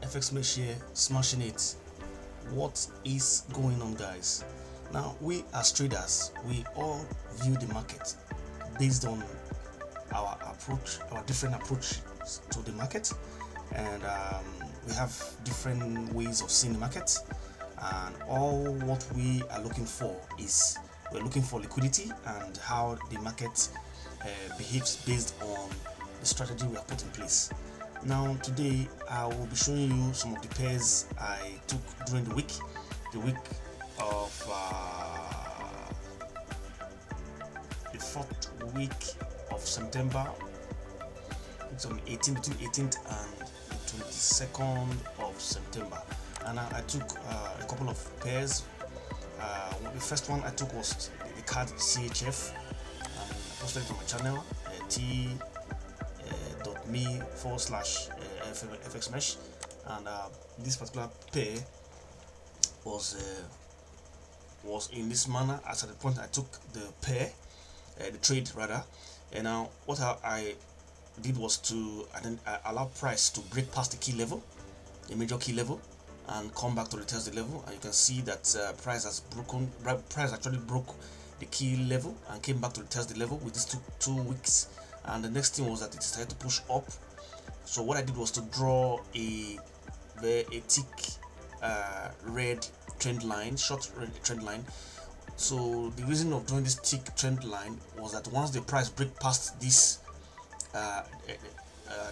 FX Mesh here, smashing it. What is going on, guys? Now, we as traders, we all view the market based on our approach, our different approach to the market, and we have different ways of seeing the market. And all what we are looking for is we're looking for liquidity and how the market behaves based on the strategy we have put in place. Now today I will be showing you some of the pairs I took during the week of the 4th week of September. It's on between 18th and 22nd of September, and I took a couple of pairs. The first one I took was the card Cadchf, and I posted it on my channel, t.me/FX Mesh, and this particular pair was in this manner. As at the point I took the pair, the trade rather, and now what I did was to allow price to break past the key level, the major key level, and come back to retest the level. And you can see that price actually broke the key level and came back to retest the level with these two wicks. And the next thing was that it started to push up. So what I did was to draw a thick red trend line, short red trend line. So the reason of drawing this thick trend line was that once the price break past this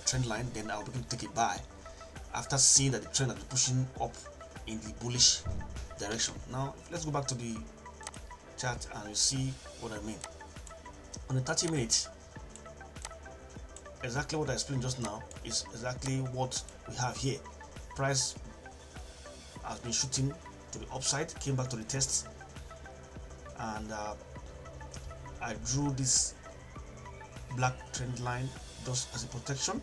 trend line, then I'll begin to take a buy after seeing that the trend has been pushing up in the bullish direction. Now let's go back to the chart and you see what I mean. On the 30 minutes, exactly what I explained just now is exactly what we have here. Price has been shooting to the upside, came back to the test, and I drew this black trend line just as a protection.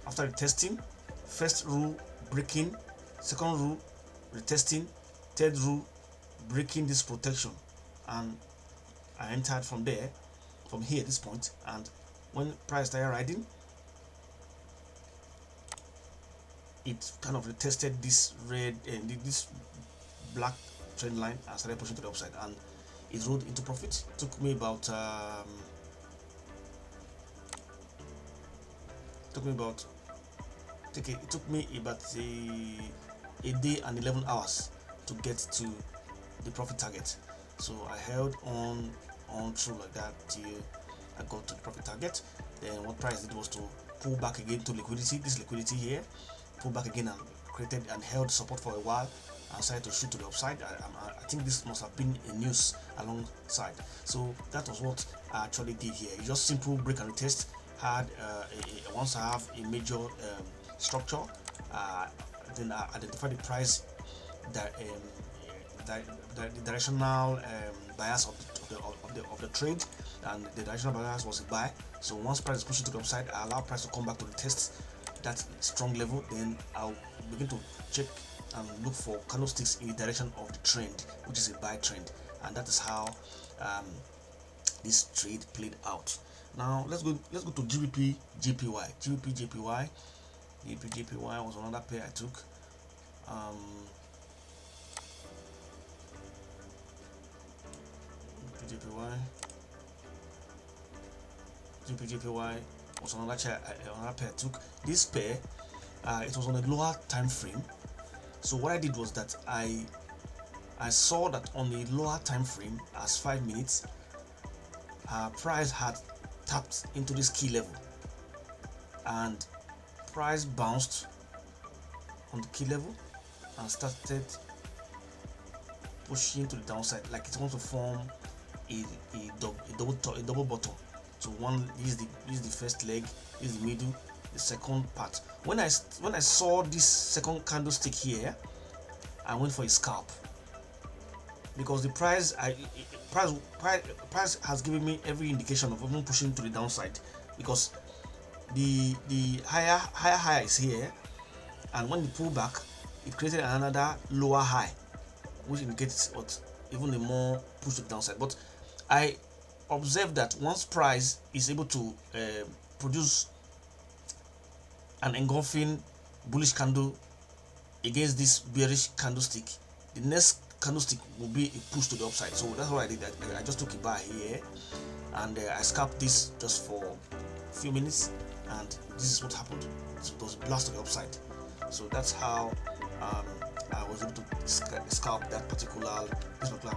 After the testing, first rule breaking, second rule retesting, third rule breaking this protection, and I entered from here at this point. And when price started riding, it kind of retested this red and this black trend line and started pushing to the upside, and it rode into profit. It took me about a day and 11 hours to get to the profit target. So I held on through like that till I got to the profit target. Then what price did was to pull back again to liquidity, this liquidity here, pull back again and created and held support for a while and started to shoot to the upside. I think this must have been a news alongside. So that was what I actually did here. You just simple break and retest. Had once I have a major structure, then I identify the price, the directional bias of the trade, and the directional bias was a buy. So once price is pushing to the upside, I allow price to come back to the test that strong level. Then I'll begin to check and look for candlesticks in the direction of the trend, which is a buy trend, and that is how this trade played out. Now let's go to GBPJPY. GBPJPY was another pair I took. GBPJPY was another pair I took. This pair, it was on a lower time frame. So what I did was that I saw that on the lower time frame, as 5 minutes, price had tapped into this key level, and price bounced on the key level and started pushing to the downside, like it wants to form a double bottom. So one is the first leg, is the middle, the second part. When I saw this second candlestick here, I went for a scalp, because the price has given me every indication of even pushing to the downside, because the higher is here, and when the pull back, it created another lower high, which indicates what even a more push to the downside. But I observed that once price is able to produce an engulfing bullish candle against this bearish candlestick, the next candlestick will be a push to the upside. So that's what I did. I just took a buy here, and I scalped this just for a few minutes, and this is what happened. So it was blast to the upside. So that's how I was able to scalp this particular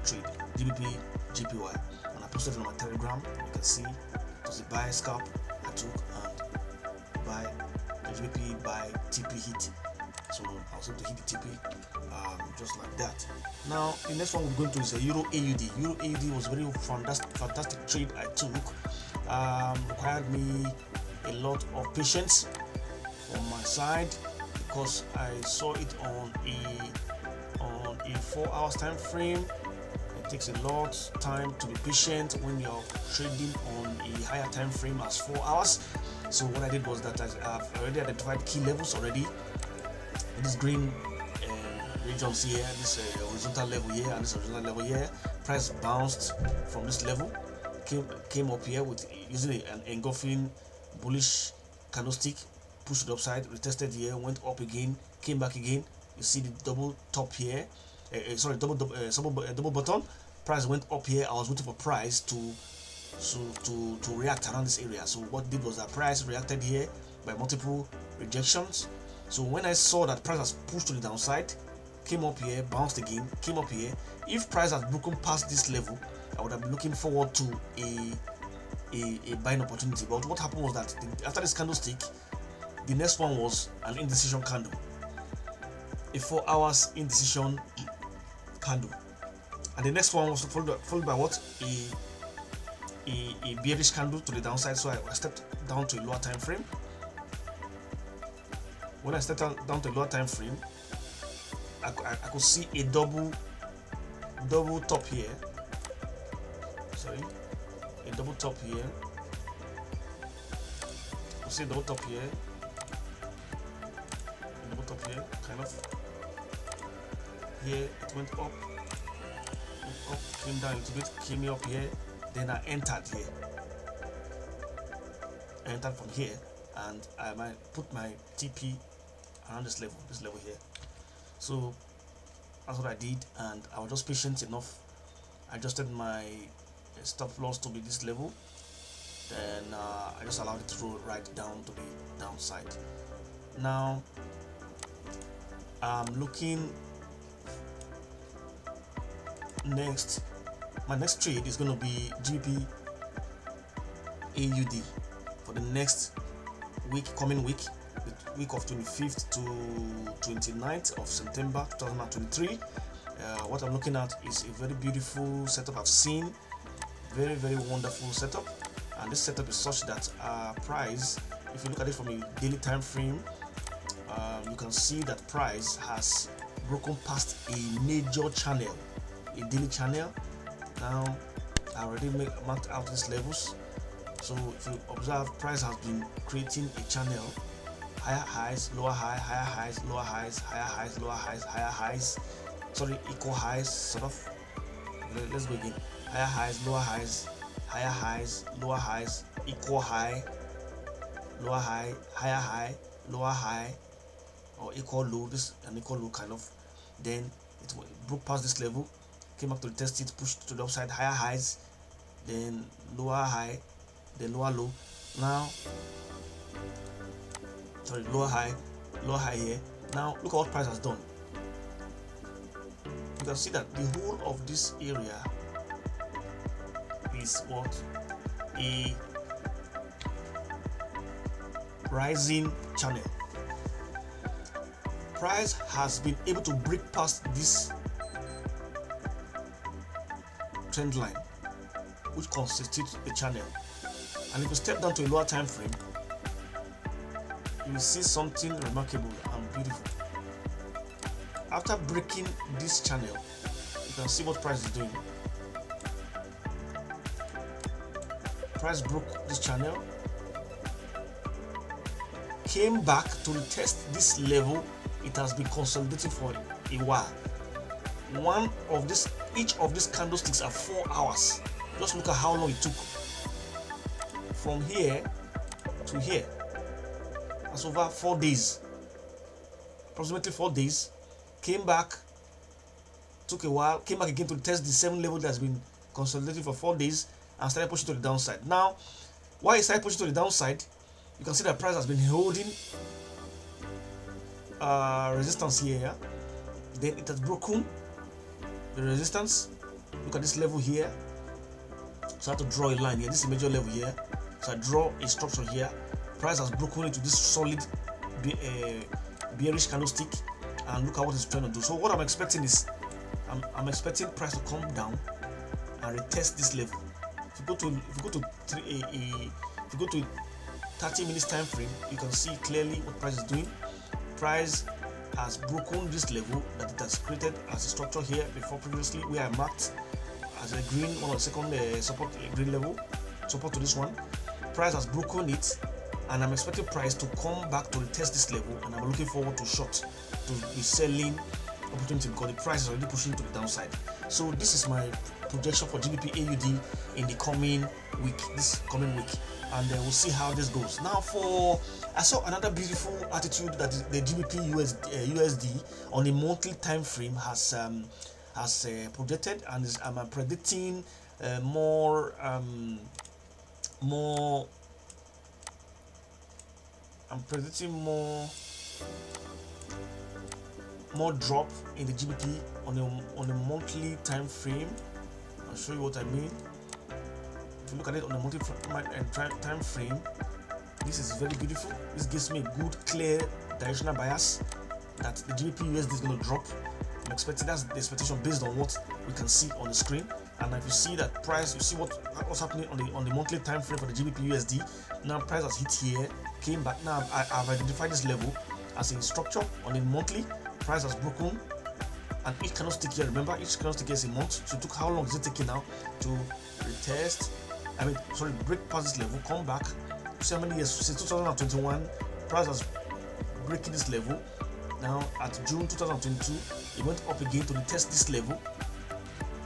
trade, GBPJPY, and I posted it on my Telegram. You can see it was a buy scalp I took, and buy GBP by TP hit. So I was able to hit the TP just like that. Now the next one we're going to is a EURAUD. EURAUD was very fantastic trade I took. Required me a lot of patience from my side, because I saw it on a 4 hours time frame. It takes a lot of time to be patient when you're trading on a higher time frame as 4 hours. So what I did was that I've already identified key levels already. This green regions here, this horizontal level here, and this horizontal level here. Price bounced from this level, came up here with using an engulfing bullish candlestick, pushed to the upside, retested here, went up again, came back again. You see the double top here, double bottom. Price went up here. I was waiting for price to react around this area. So what did was that price reacted here by multiple rejections. So when I saw that price has pushed to the downside, came up here, bounced again, came up here. If price has broken past this level, I would have been looking forward to a buying opportunity. But what happened was that after this candlestick, the next one was an indecision candle, a 4 hours indecision candle, and the next one was followed by what, a bearish candle to the downside. So I stepped down to a lower time frame. When I stepped down to a lower time frame, I could see a double top here. Sorry, a double top here. You see a double top here. A double top here, kind of. Here it went up, came down a little bit, came up here. Then I entered here. I entered from here, and I might put my TP around this level here. So that's what I did, and I was just patient enough. I adjusted my stop loss to be this level, then I just allowed it to roll right down to the downside. Now I'm looking next. My next trade is going to be GBPAUD for the next week, coming week, the week of 25th to 29th of September 2023. What I'm looking at is a very beautiful setup I've seen, very wonderful setup, and this setup is such that price, if you look at it from a daily time frame, you can see that price has broken past a major channel, a daily channel. Now I already marked out these levels. So if you observe, price has been creating a channel, higher highs, lower high, higher highs, lower highs, higher highs, lower highs, higher highs, sorry, equal highs, sort of. Let's go again. Higher highs, lower highs, higher highs, lower highs, equal high, lower high, higher high, lower high, or equal low. This is an equal low kind of. Then it broke past this level, came back to test it, pushed to the upside, higher highs, then lower high, then lower low. Now, sorry, lower high here. Now look at what price has done. You can see that the whole of this area is what, a rising channel. Price has been able to break past this trend line, which constitutes the channel, and if you step down to a lower time frame, you will see something remarkable and beautiful. After breaking this channel, you can see what price is doing. Price broke this channel, came back to retest this level. It has been consolidating for a while. Each of these candlesticks are 4 hours. Just look at how long it took from here to here. That's over 4 days. approximately 4 days, came back, took a while, came back again to test the 7 level that's been consolidating for 4 days and started pushing to the downside. Now, while it started pushing to the downside, you can see that price has been holding resistance here. Then it has broken the resistance. Look at this level here. So I have to draw a line here. This is a major level here. So I draw a structure here. Price has broken into this solid bearish candlestick, and look at what it's trying to do. So what I'm expecting is, I'm expecting price to come down and retest this level. If you go to 30 minutes time frame, you can see clearly what price is doing. Price has broken this level that it has created as a structure here before previously, where I marked as a green, one of the second support green level, support to this one. Price has broken it, and I'm expecting price to come back to retest this level, and I'm looking forward to short, to be selling opportunity, because the price is already pushing to the downside. So this is my projection for GBPAUD in the coming week, and we'll see how this goes. Now, I saw another beautiful attitude that the GBPUSD on a monthly time frame has projected, and I'm predicting more drop in the GBP on a monthly time frame. I'll show you what I mean. If you look at it on a monthly time frame, this is very beautiful. This gives me a good, clear directional bias that the GBPUSD is going to drop. I'm expecting, that's the expectation based on what we can see on the screen. And if you see that price, you see what's happening on the monthly time frame for the GBPUSD. Now price has hit here, came back. Now I've identified this level as a structure on the monthly. Price has broken, and each candlestick here, remember, each candlestick is a month. So it took how long is it taking now to retest? Break past this level, come back. So many years since 2021, price has breaking this level. Now at June 2022, it went up again to retest this level,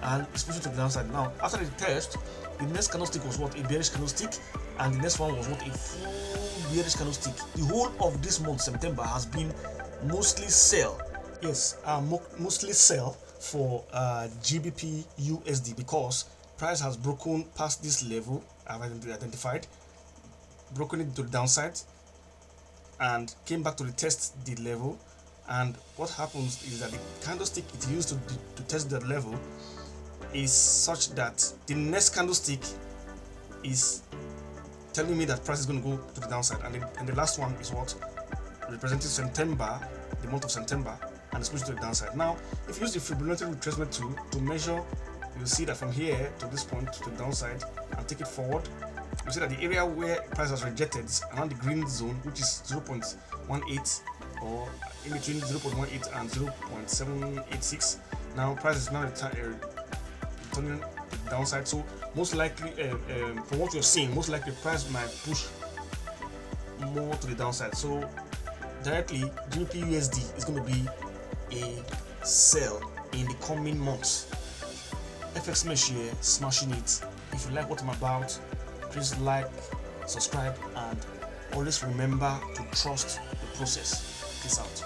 and it's pushing to the downside. Now after the test, the next candlestick was what? A bearish candlestick, and the next one was what? A full bearish candlestick. The whole of this month, September, has been mostly sell. Yes, mostly sell for GBPUSD, because price has broken past this level I've identified, broken it to the downside, and came back to retest the level. And what happens is that the candlestick it used to test that level is such that the next candlestick is telling me that price is going to go to the downside, and the last one is what? Representing September, the month of September, and it's pushing to the downside. Now, if you use the Fibonacci retracement tool to measure, you'll see that from here to this point to the downside and take it forward, you see that the area where price has rejected is around the green zone, which is 0.18, or in between 0.18 and 0.786. Now price is now returning to the downside, so most likely from what you're seeing, most likely price might push more to the downside. So directly GBPUSD is going to be a sell in the coming months. FX Mesh here, smashing it. If you like what I'm about, please like, subscribe, and always remember to trust the process. Peace out.